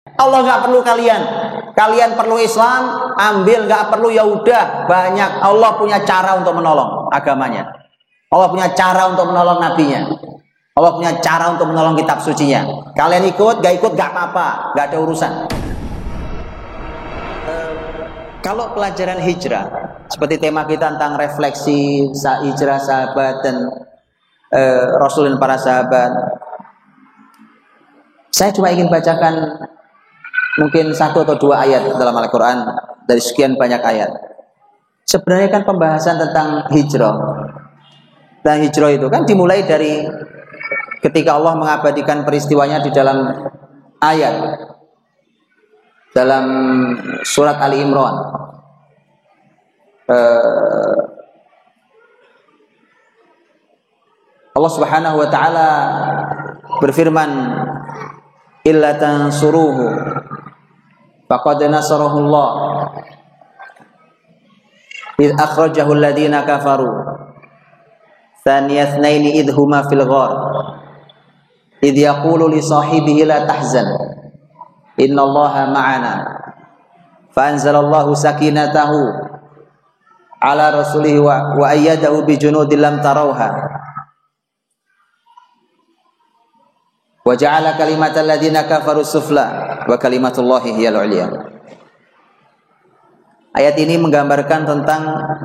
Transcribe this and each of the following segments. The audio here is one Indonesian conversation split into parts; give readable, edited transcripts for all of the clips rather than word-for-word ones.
Allah nggak perlu kalian. Kalian perlu Islam, ambil. Nggak perlu ya udah, banyak. Allah punya cara untuk menolong agamanya. Allah punya cara untuk menolong nabinya. Allah punya cara untuk menolong kitab sucinya. Kalian ikut, gak ikut gak apa-apa, gak ada urusan. Kalau pelajaran hijrah, seperti tema kita tentang refleksi hijrah sahabat dan Rasul dan para sahabat, saya cuma ingin bacakan mungkin 1 atau 2 ayat dalam Al-Quran dari sekian banyak ayat. Sebenarnya kan pembahasan tentang hijrah. Dan hijrah itu kan dimulai dari ketika Allah mengabadikan peristiwanya di dalam ayat dalam surat Ali Imran. Allah Subhanahu wa taala berfirman, "Illa tansuruhu faqad nasarahu Allah idh akhrajahu alladhina kafaru Thaniyatnaini idhuma fil ghar idh yaqulu li sahibihi la tahzan innallaha ma'ana fa anzalallahu sakinatahu ala rasulihi wa ayyadahu bi junudin lam tarawha wa ja'ala kalimatal ladzina kafaru sufla wa kalimatullahi hiyal 'ulya." Ayat ini menggambarkan tentang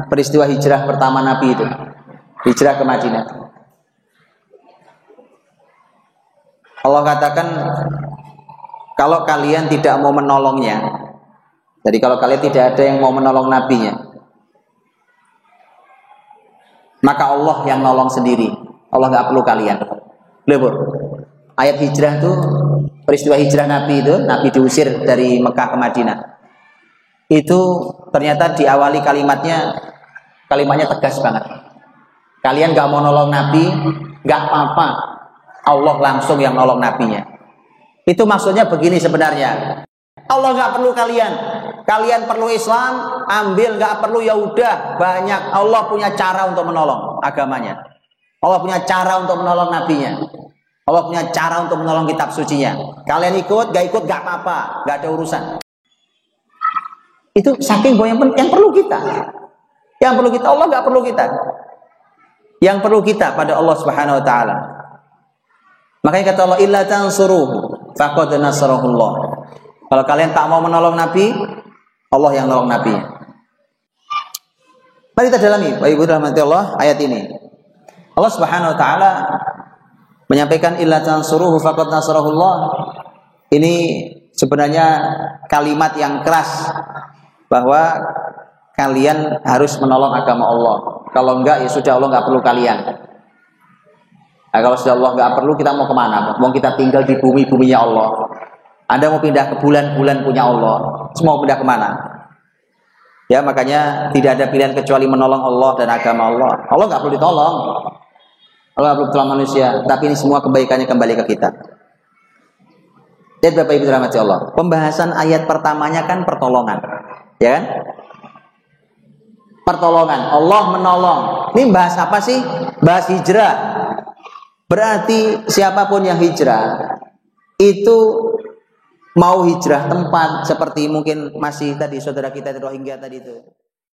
peristiwa hijrah pertama Nabi itu. Hijrah ke Madinah. Allah katakan, kalau kalian tidak mau menolongnya, jadi kalau kalian tidak ada yang mau menolong nabinya, maka Allah yang nolong sendiri. Allah nggak perlu kalian. Lebur. Ayat hijrah itu, peristiwa hijrah Nabi itu, Nabi diusir dari Mekah ke Madinah. Itu ternyata diawali kalimatnya tegas banget. Kalian gak mau nolong Nabi, gak apa-apa. Allah langsung yang nolong Nabinya. Itu maksudnya begini sebenarnya. Allah gak perlu kalian. Kalian perlu Islam, ambil. Gak perlu ya udah, banyak. Allah punya cara untuk menolong agamanya. Allah punya cara untuk menolong Nabinya. Allah punya cara untuk menolong kitab sucinya. Kalian ikut, gak ikut gak apa-apa, gak ada urusan. Itu saking bahwa yang perlu kita. Yang perlu kita, Allah gak perlu kita. Yang perlu kita pada Allah Subhanahu wa taala. Makanya kata Allah, illa tansuruhu faqad nasarahullah. Kalau kalian tak mau menolong Nabi, Allah yang nolong Nabi. Mari kita dalami, Bapak Ibu rahmati Allah, ayat ini. Allah Subhanahu wa taala menyampaikan illa tansuruhu faqad nasarahullah. Ini sebenarnya kalimat yang keras bahwa kalian harus menolong agama Allah. Kalau enggak ya sudah, Allah enggak perlu kalian. Nah, kalau sudah Allah enggak perlu, kita mau kemana? Mau kita tinggal di bumi-buminya Allah. Anda mau pindah ke bulan-bulan punya Allah. Semua pindah kemana? Ya, makanya tidak ada pilihan kecuali menolong Allah dan agama Allah. Allah enggak perlu ditolong. Allah enggak perlu tolong manusia. Tapi ini semua kebaikannya kembali ke kita. Lihat Bapak Ibu dirahmati Allah. Pembahasan ayat pertamanya kan pertolongan. Ya kan? Pertolongan, Allah menolong. Ini bahas apa sih? Bahas hijrah. Berarti siapapun yang hijrah itu mau hijrah tempat seperti mungkin masih tadi saudara kita di Rohingya tadi itu.